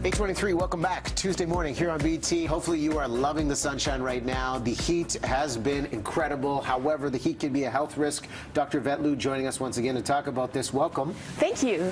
8:23, welcome back. Tuesday morning here on BT. Hopefully you are loving the sunshine right now. The heat has been incredible. However, the heat can be a health risk. Dr. Yvette Lu joining us once again to talk about this. Welcome. Thank you.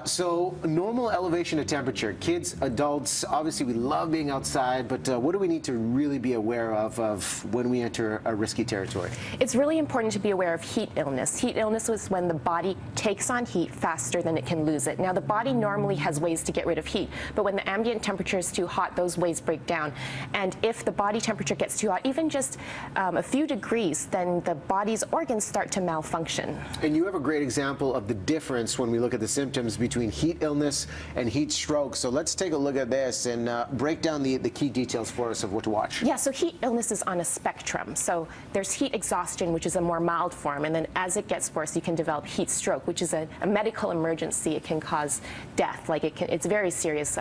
So normal elevation of temperature. Kids, adults, obviously we love being outside, but what do we need to really be aware of when we enter a risky territory? It's really important to be aware of heat illness. Heat illness is when the body takes on heat faster than it can lose it. Now, the body normally has ways to get rid of heat, but when the ambient temperature is too hot, those ways break down. And if the body temperature gets too hot, even just a few degrees, then the body's organs start to malfunction. And you have a great example of the difference when we look at the symptoms between heat illness and heat stroke. So let's take a look at this and break down the key details for us of what to watch. Yeah, so heat illness is on a spectrum. So there's heat exhaustion, which is a more mild form, and then as it gets worse, you can develop heat stroke, which is a medical emergency. It can cause death. It's very serious.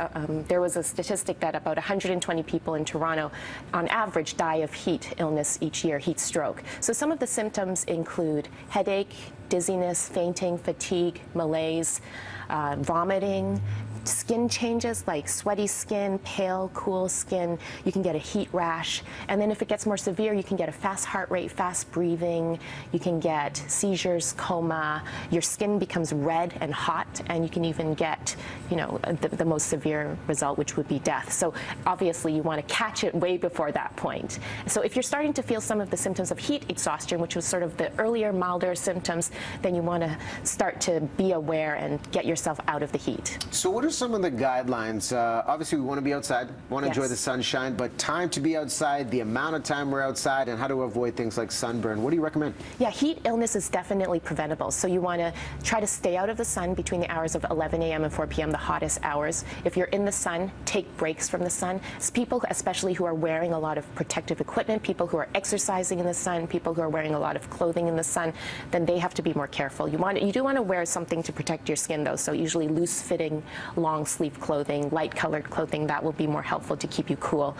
There was a statistic that about 120 people in Toronto, on average, die of heat illness each year, heat stroke. So some of the symptoms include headache, dizziness, fainting, fatigue, malaise, vomiting, skin changes like sweaty skin, pale, cool skin. You can get a heat rash. And then if it gets more severe, you can get a fast heart rate, fast breathing. You can get seizures, coma. Your skin becomes red and hot, and you can even get, the most severe result, which would be death. So obviously you want to catch it way before that point. So if you're starting to feel some of the symptoms of heat exhaustion, which was sort of the earlier, milder symptoms, then you want to start to be aware and get yourself out of the heat. So what are some of the guidelines? Obviously, we want to be outside, want to enjoy the sunshine, but time to be outside, the amount of time we're outside, and how to avoid things like sunburn. What do you recommend? Yeah, heat illness is definitely preventable. So you want to try to stay out of the sun between the hours of 11 a.m. and 4 p.m., the hottest hours. If you're in the sun, take breaks from the sun. It's people, especially who are wearing a lot of protective equipment, people who are exercising in the sun, people who are wearing a lot of clothing in the sun, then they have to be more careful. You do want to wear something to protect your skin, though. So usually loose-fitting, long-sleeve clothing, light-colored clothing, that will be more helpful to keep you cool.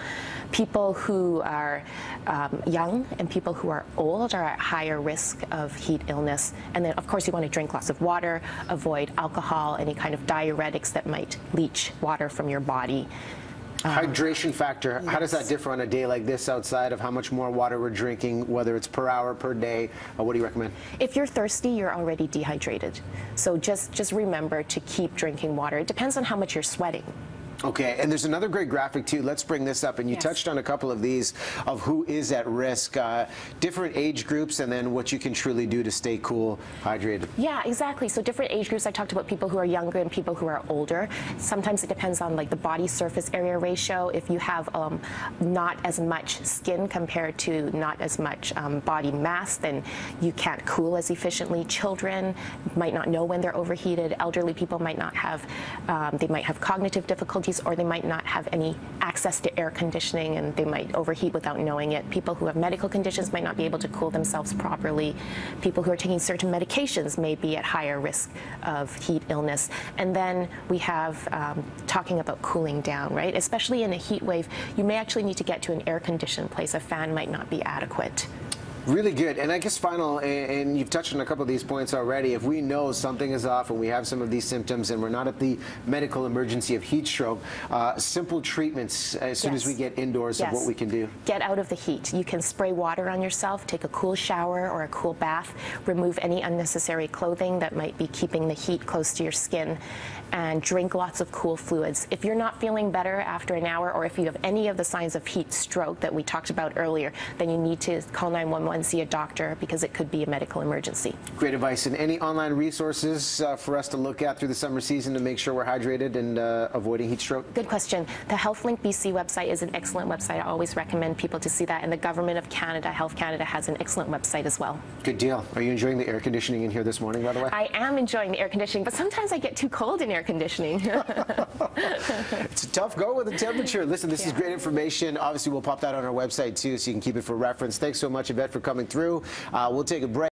People who are young and people who are old are at higher risk of heat illness. And then, of course, you want to drink lots of water, avoid alcohol, any kind of diuretics that might leach water from your body. Hydration factor, how does that differ on a day like this outside of how much more water we're drinking, whether it's per hour, per day? What do you recommend? If you're thirsty, you're already dehydrated. So just remember to keep drinking water. It depends on how much you're sweating. Okay, and there's another great graphic too. Let's bring this up, and you touched on a couple of these of who is at risk, different age groups, and then what you can truly do to stay cool, hydrated. Yeah, exactly. So different age groups. I talked about people who are younger and people who are older. Sometimes it depends on the body surface area ratio. If you have not as much skin compared to not as much body mass, then you can't cool as efficiently. Children might not know when they're overheated. Elderly people might not have, they might have cognitive difficulties, or they might not have any access to air conditioning and they might overheat without knowing it. People who have medical conditions might not be able to cool themselves properly. People who are taking certain medications may be at higher risk of heat illness. And then we have talking about cooling down, right? Especially in a heat wave, you may actually need to get to an air-conditioned place. A fan might not be adequate. Really good. And I guess final, and you've touched on a couple of these points already, if we know something is off and we have some of these symptoms and we're not at the medical emergency of heat stroke, simple treatments as soon as we get indoors of what we can do. Get out of the heat. You can spray water on yourself, take a cool shower or a cool bath, remove any unnecessary clothing that might be keeping the heat close to your skin, and drink lots of cool fluids. If you're not feeling better after an hour, or if you have any of the signs of heat stroke that we talked about earlier, then you need to call 911 and see a doctor because it could be a medical emergency. Great advice. And any online resources for us to look at through the summer season to make sure we're hydrated and avoiding heat stroke? Good question. The HealthLink BC website is an excellent website. I always recommend people to see that. And the Government of Canada, Health Canada, has an excellent website as well. Good deal. Are you enjoying the air conditioning in here this morning, by the way? I am enjoying the air conditioning, but sometimes I get too cold in air conditioning. It's a tough go with the temperature. Listen, this is great information. Obviously, we'll pop that on our website, too, so you can keep it for reference. Thanks so much, Yvette, for coming through. We'll take a break.